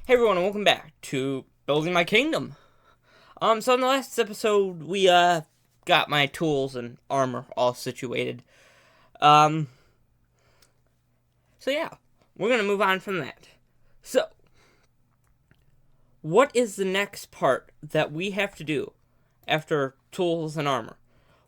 Hey everyone, and welcome back to Building My Kingdom. So in the last episode, we got my tools and armor all situated. Um, so yeah, we're gonna move on from that. So, what is the next part that we have to do after tools and armor?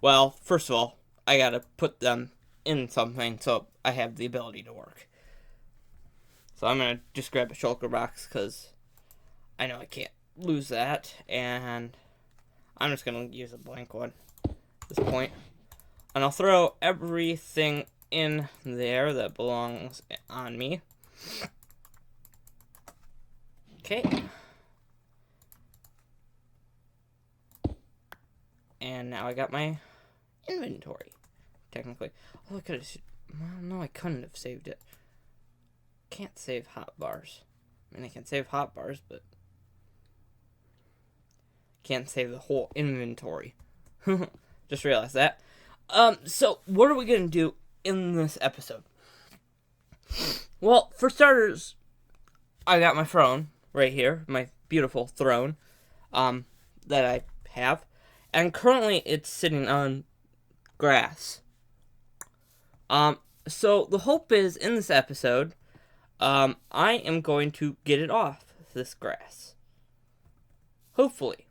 Well, first of all, I gotta put them in something so I have the ability to work. So I'm gonna just grab a shulker box because I know I can't lose that, and I'm just gonna use a blank one at this point. And I'll throw everything in there that belongs on me. Okay. And now I got my inventory, technically. Oh, I could have... Well, no, I couldn't have saved it. Can't save hotbars. I mean, I can save hotbars, but can't save the whole inventory. Just realized that. So what are we gonna do in this episode? Well, for starters, I got my throne right here, my beautiful throne, that I have, and currently it's sitting on grass. So the hope is in this episode, I am going to get it off this grass. Hopefully.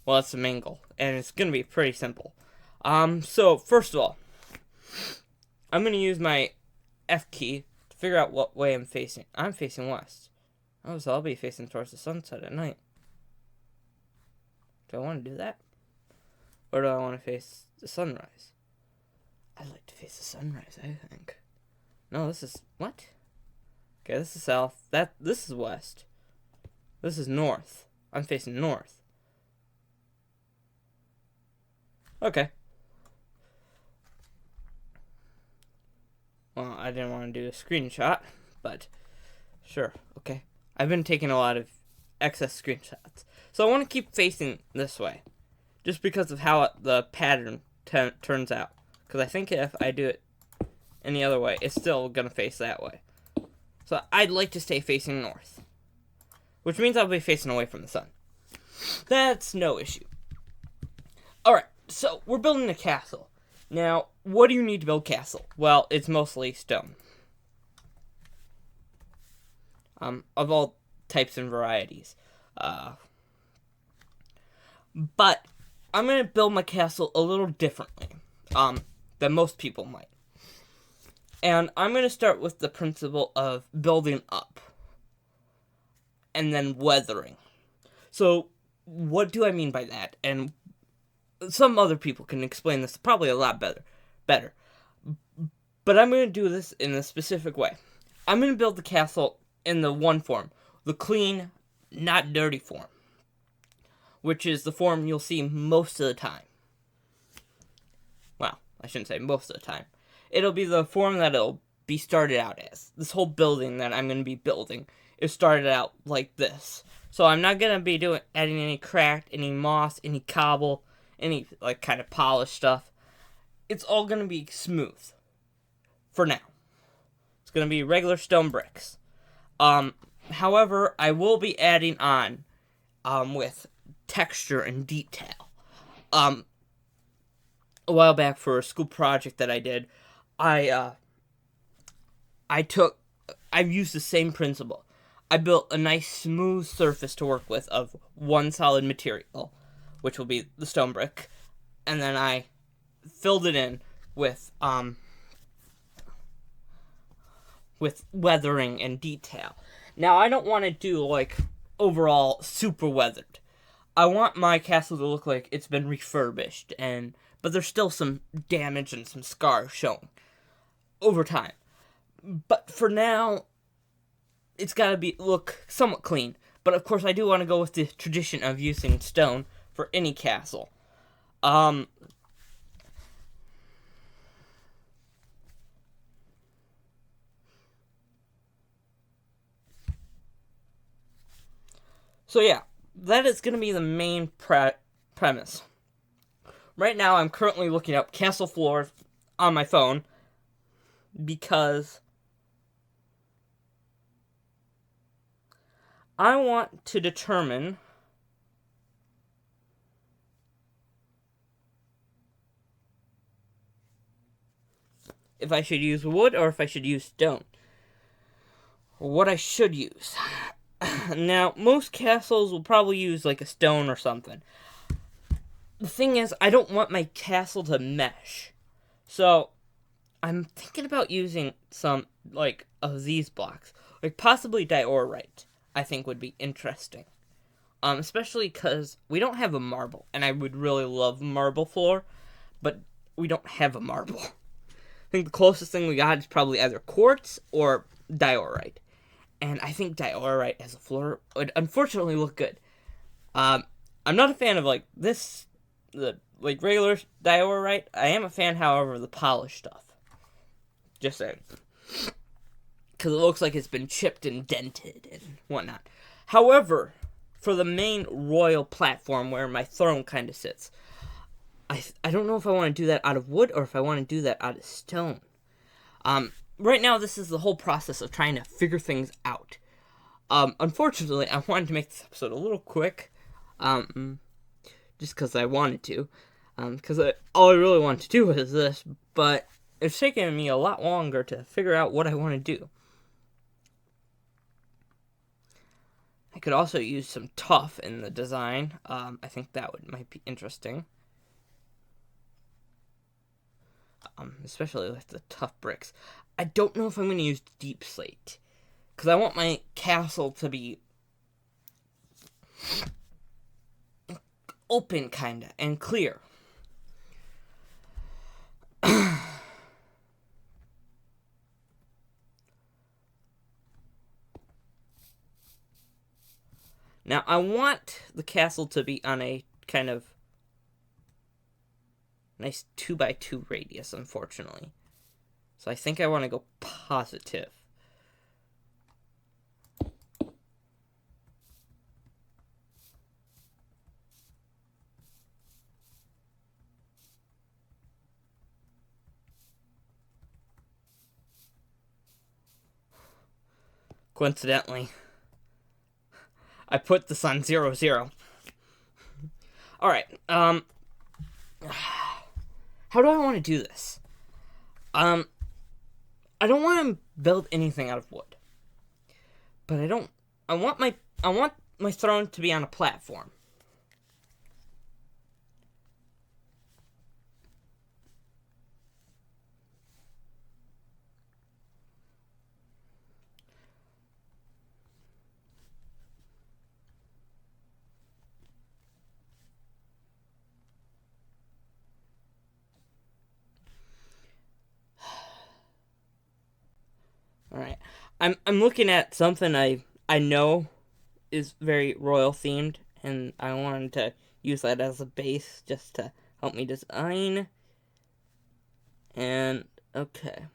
Well, that's the main goal, and it's going to be pretty simple. So first of all, I'm going to use my F key to figure out what way I'm facing. I'm facing west. Oh, so I'll be facing towards the sunset at night. Do I want to do that? Or do I want to face the sunrise? I'd like to face the sunrise, I think. No, this is... What? Okay, this is south. This is west. This is north. I'm facing north. Okay. Well, I didn't want to do a screenshot, but sure, okay. I've been taking a lot of excess screenshots. So I want to keep facing this way, just because of how the pattern turns out. Because I think if I do it any other way, it's still going to face that way. So I'd like to stay facing north, which means I'll be facing away from the sun. That's no issue. Alright, so we're building a castle. Now, what do you need to build a castle? Well, it's mostly stone. Of all types and varieties. But I'm going to build my castle a little differently than most people might. And I'm going to start with the principle of building up and then weathering. So, what do I mean by that? And some other people can explain this probably a lot better. But I'm going to do this in a specific way. I'm going to build the castle in the one form. The clean, not dirty form. Which is the form you'll see most of the time. Well, I shouldn't say most of the time. It'll be the form that it'll be started out as. This whole building that I'm going to be building is started out like this. So I'm not going to be adding any cracked, any moss, any cobble, any like kind of polished stuff. It's all going to be smooth. For now. It's going to be regular stone bricks. However, I will be adding on with texture and detail. A while back for a school project that I did, I've used the same principle. I built a nice smooth surface to work with of one solid material, which will be the stone brick, and then I filled it in with weathering and detail. Now, I don't want to do like overall super weathered. I want my castle to look like it's been refurbished, but there's still some damage and some scars showing over time. But for now, it's got to look somewhat clean. But of course, I do want to go with the tradition of using stone for any castle. So yeah, that is going to be the main premise. Right now, I'm currently looking up castle floors on my phone because I want to determine if I should use wood or if I should use stone. What I should use. Now, most castles will probably use like a stone or something. The thing is, I don't want my castle to mesh. So, I'm thinking about using some, like, of these blocks. Like, possibly diorite, I think would be interesting. Especially because we don't have a marble, and I would really love marble floor, but we don't have a marble. I think the closest thing we got is probably either quartz or diorite. And I think diorite as a floor would unfortunately look good. I'm not a fan of, like, the regular diorite. I am a fan, however, of the polished stuff. Just saying. Because it looks like it's been chipped and dented and whatnot. However, for the main royal platform where my throne kind of sits, I don't know if I want to do that out of wood or if I want to do that out of stone. Right now, this is the whole process of trying to figure things out. Unfortunately, I wanted to make this episode a little quick, just because I wanted to, because all I really wanted to do was this, but it's taken me a lot longer to figure out what I want to do. I could also use some tuff in the design. I think that might be interesting. Especially with the tough bricks. I don't know if I'm going to use deep slate, because I want my castle to be open, kinda, and clear. Now, I want the castle to be on a kind of nice 2x2 radius, unfortunately. So I think I want to go positive. Coincidentally, I put this on 0, 0. Alright, how do I want to do this? I don't want to build anything out of wood. But I want my throne to be on a platform. Alright. I'm looking at something I know is very royal themed, and I wanted to use that as a base just to help me design. And okay.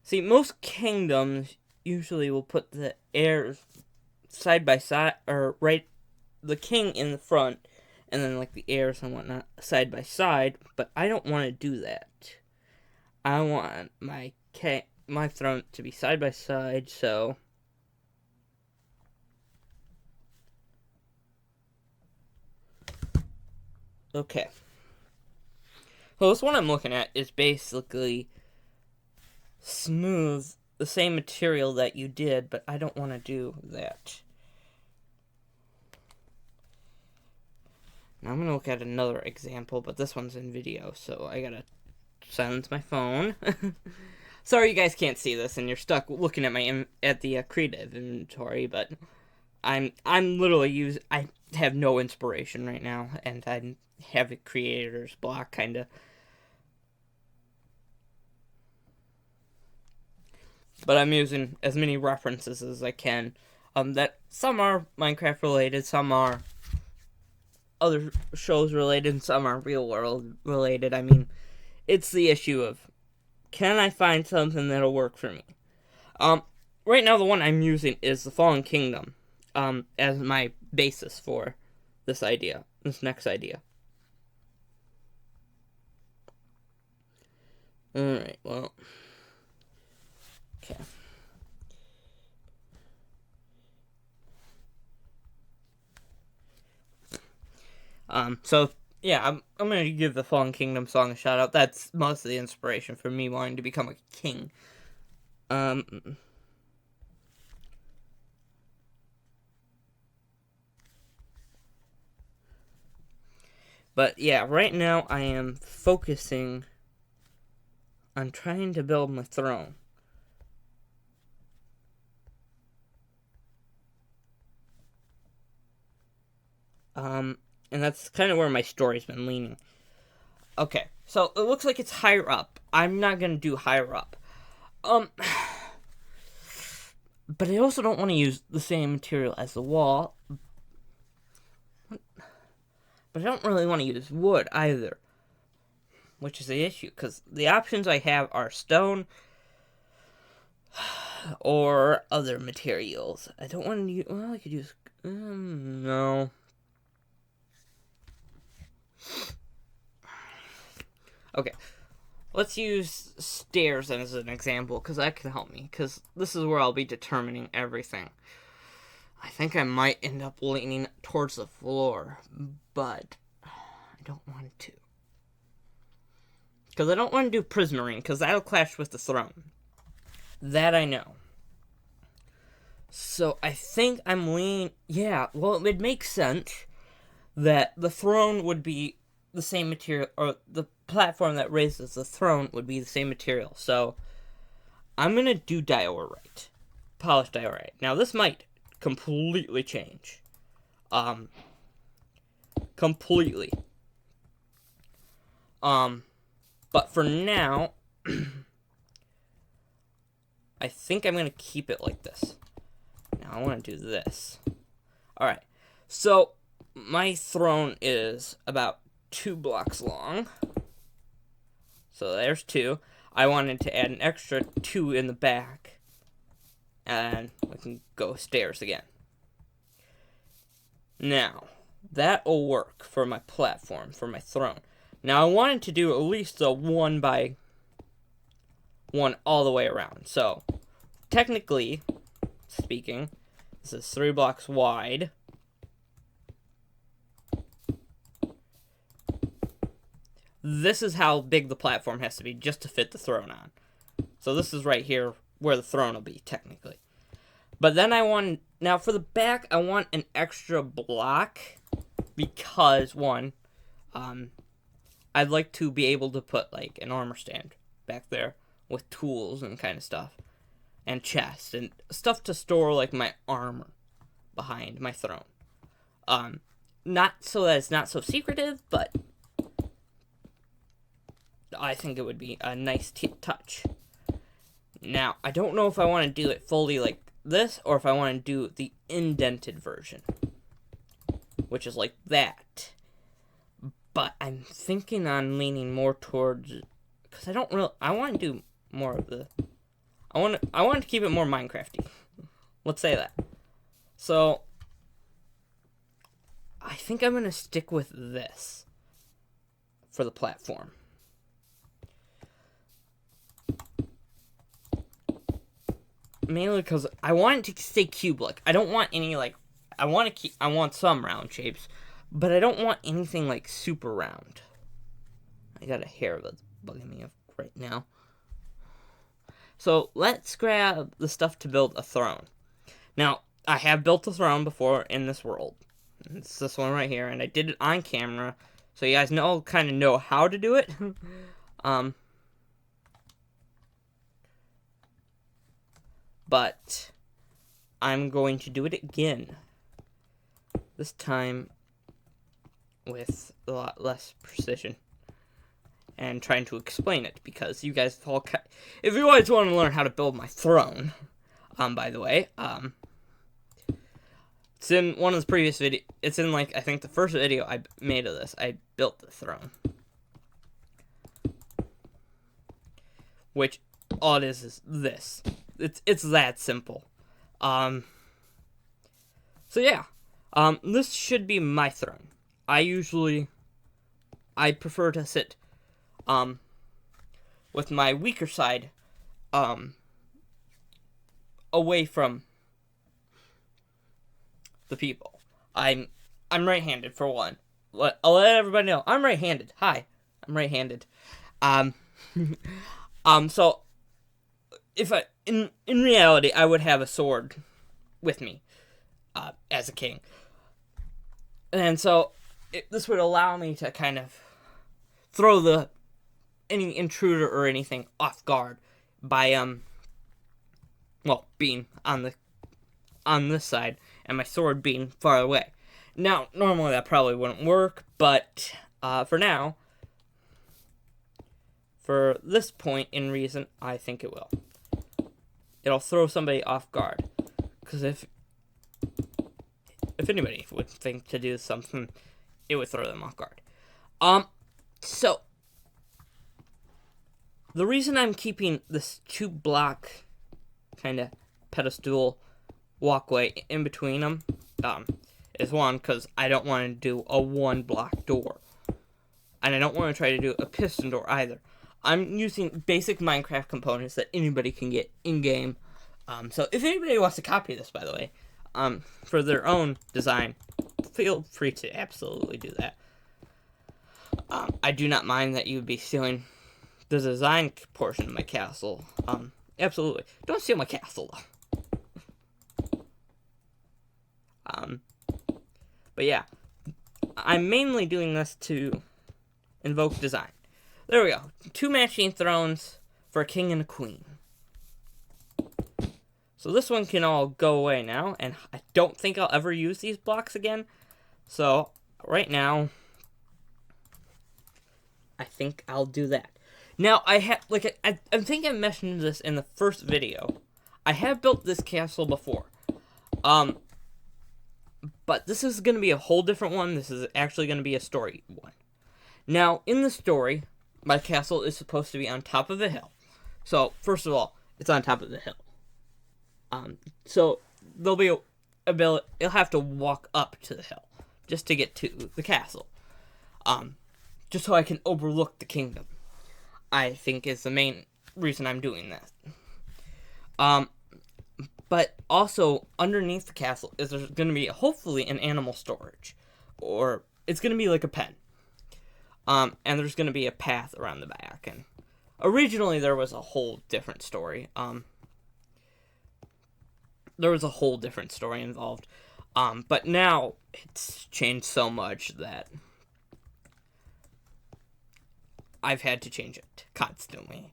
See, most kingdoms usually will put the heirs side by side, or right, the king in the front, and then like the heirs and whatnot side by side. But I don't want to do that. I want my throne to be side by side, so okay. So this one I'm looking at is basically smooth, the same material that you did, but I don't want to do that. Now I'm going to look at another example, but this one's in video, so I gotta silence my phone. Sorry you guys can't see this, and you're stuck looking at the creative inventory, but I'm literally I have no inspiration right now, and I have a creator's block, kinda. But I'm using as many references as I can. That some are Minecraft related, some are other shows related, and some are real world related. I mean, it's the issue of, can I find something that'll work for me? Right now the one I'm using is the Fallen Kingdom, as my basis for this next idea. Alright, well. Okay. So yeah, I'm gonna give the Fallen Kingdom song a shout out. That's most of the inspiration for me wanting to become a king. But yeah, right now I am focusing on trying to build my throne. And that's kind of where my story's been leaning. Okay, so it looks like it's higher up. I'm not gonna do higher up. But I also don't want to use the same material as the wall. But I don't really want to use wood either. Which is the issue, because the options I have are stone or other materials. I don't want to use... Well, I could use... no. Okay. Let's use stairs as an example, because that can help me. Because this is where I'll be determining everything. I think I might end up leaning towards the floor, but I don't want to. Because I don't want to do Prismarine, because that'll clash with the throne. That I know. So I think I'm leaning... Yeah, well, it would make sense that the throne would be the same material, or the platform that raises the throne would be the same material. So I'm going to do diorite. Polished diorite. Now, this might completely change. Completely. But for now, I think I'm going to keep it like this. Now, I want to do this. Alright. So, my throne is about 2 blocks long. So, there's 2. I wanted to add an extra 2 in the back. And we can go stairs again. Now, that'll work for my platform, for my throne. Now, I wanted to do at least a 1 by 1 all the way around. So, technically speaking, this is 3 blocks wide. This is how big the platform has to be just to fit the throne on. So this is right here where the throne will be, technically. But then I want... Now, for the back, I want an extra block. Because, one, I'd like to be able to put, like, an armor stand back there with tools and kind of stuff. And chests and stuff to store, like, my armor behind my throne. Not so that it's not so secretive, but I think it would be a nice touch. Now, I don't know if I want to do it fully like this, or if I want to do the indented version, which is like that. But I'm thinking on leaning more towards, because I want to do more of the, I want to keep it more Minecrafty. Let's say that. So, I think I'm going to stick with this for the platform. Mainly because I want it to stay cube-like. I don't want any, like, I want some round shapes, but I don't want anything, like, super round. I got a hair that's bugging me right now. So, let's grab the stuff to build a throne. Now, I have built a throne before in this world. It's this one right here, and I did it on camera, so you guys kind of know how to do it. But I'm going to do it again. This time with a lot less precision. And trying to explain it, because you guys all... If you guys want to learn how to build my throne, by the way, it's in one of the previous videos. It's in, like, I think the first video I made of this. I built the throne. Which, all it is this. It's that simple. So yeah. This should be my throne. I prefer to sit, with my weaker side, away from the people. I'm right-handed, for one. I'll let everybody know. I'm right-handed. Hi, I'm right-handed. Um, so if in reality, I would have a sword with me, as a king. And so this would allow me to kind of throw any intruder or anything off guard by being on this side and my sword being far away. Now, normally that probably wouldn't work, but for now, for this point in reason, I think it will. It'll throw somebody off guard, because if anybody would think to do something, it would throw them off guard. So the reason I'm keeping this 2-block kind of pedestal walkway in between them, is one, because I don't want to do a 1-block door. And I don't want to try to do a piston door either. I'm using basic Minecraft components that anybody can get in-game. So if anybody wants to copy this, by the way, for their own design, feel free to absolutely do that. I do not mind that you would be stealing the design portion of my castle. Absolutely. Don't steal my castle, though. But yeah, I'm mainly doing this to invoke design. There we go. 2 matching thrones for a king and a queen. So this one can all go away now, and I don't think I'll ever use these blocks again. So right now, I think I'll do that. Now I think I mentioned this in the first video. I have built this castle before. But this is going to be a whole different one. This is actually going to be a story one. Now, in the story, my castle is supposed to be on top of a hill. So, first of all, it's on top of the hill. So, there'll be you'll have to walk up to the hill just to get to the castle. Just so I can overlook the kingdom, I think is the main reason I'm doing that. But also, underneath the castle is there's going to be, hopefully, an animal storage. Or, it's going to be like a pen. And there's going to be a path around the back. And originally, there was a whole different story. There was a whole different story involved. But now, it's changed so much that I've had to change it constantly.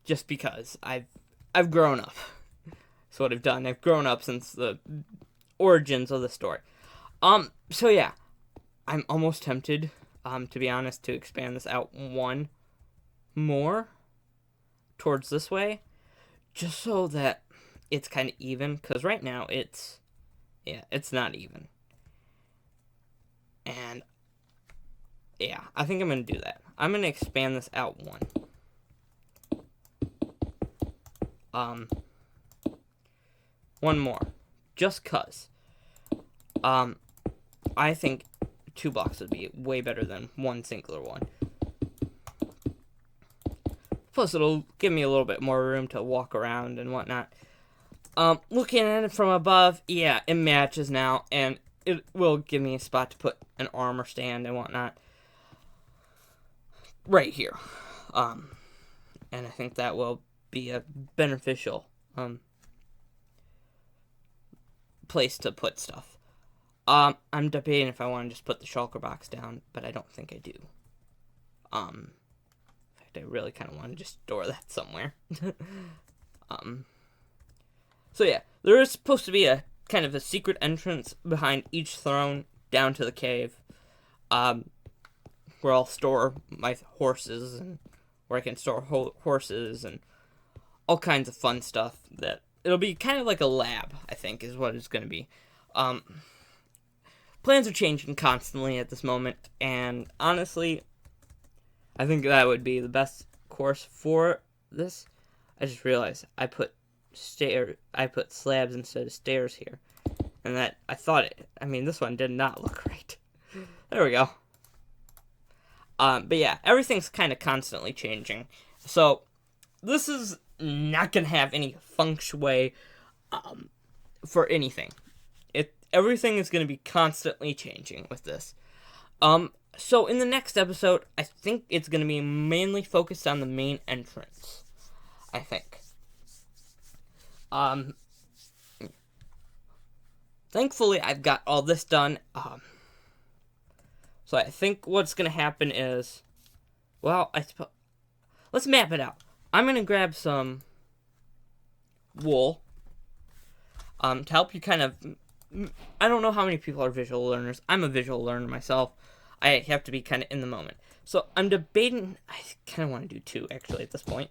Just because I've grown up. That's what I've done. I've grown up since the origins of the story. So yeah, I'm almost tempted, to be honest, to expand this out one more towards this way, just so that it's kind of even, because right now it's not even. And yeah, I think I'm going to do that. I'm going to expand this out one. One more. Just 'cause. I think 2 blocks would be way better than one singular one. Plus, it'll give me a little bit more room to walk around and whatnot. Looking at it from above, yeah, it matches now, and it will give me a spot to put an armor stand and whatnot. Right here. And I think that will be a beneficial place to put stuff. I'm debating if I want to just put the shulker box down, but I don't think I do. In fact, I really kind of want to just store that somewhere. So yeah, there is supposed to be a kind of a secret entrance behind each throne down to the cave, where I'll store my horses, and where I can store horses and all kinds of fun stuff. That it'll be kind of like a lab, I think, is what it's going to be. Plans are changing constantly at this moment, and honestly, I think that would be the best course for this. I just realized I put slabs instead of stairs here, and that this one did not look right. There we go. But yeah, everything's kind of constantly changing. So, this is not going to have any feng shui, for anything. everything is going to be constantly changing with this. So in the next episode, I think it's going to be mainly focused on the main entrance. I think. Thankfully, I've got all this done. So I think what's going to happen is, well, let's map it out. I'm going to grab some wool to help you kind of, I don't know how many people are visual learners. I'm a visual learner myself. I have to be kind of in the moment. So I'm debating, I kind of want to do 2 actually at this point.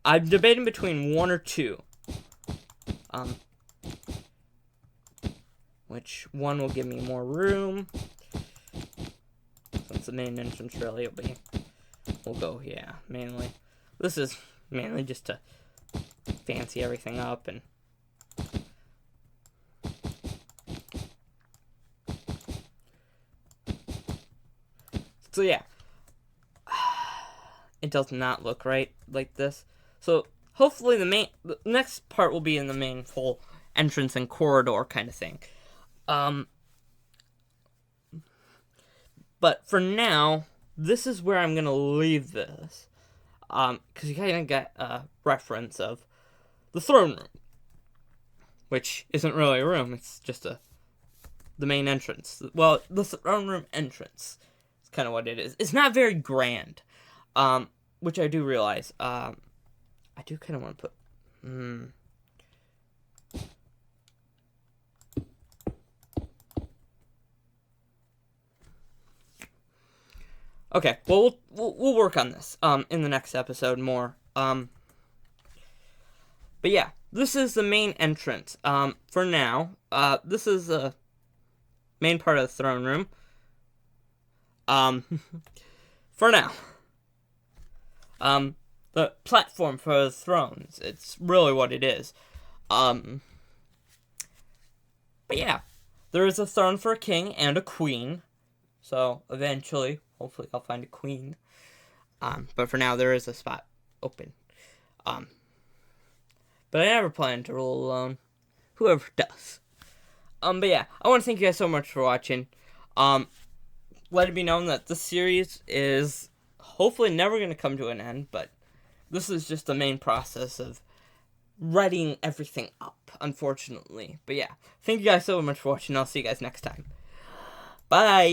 I'm debating between 1 or 2. Which one will give me more room? Since the main entrance really will be. We'll go, yeah, mainly. This is mainly just to fancy everything up and. So yeah. It does not look right like this. So hopefully the next part will be in the main full entrance and corridor kind of thing. But for now, this is where I'm gonna leave this. Because you kind of get a reference of the throne room, which isn't really a room, it's just the main entrance. Well, the throne room entrance is kind of what it is. It's not very grand, which I do realize. I do kind of want to put, Okay, well, we'll work on this, in the next episode more. But yeah, this is the main entrance. For now, this is the main part of the throne room. For now. The platform for the thrones. It's really what it is. But yeah, there is a throne for a king and a queen. So eventually, hopefully I'll find a queen. But for now, there is a spot open. But I never plan to rule alone. Whoever does. But yeah, I want to thank you guys so much for watching. Let it be known that this series is hopefully never going to come to an end, but this is just the main process of readying everything up, unfortunately. But yeah, thank you guys so much for watching. I'll see you guys next time. Bye!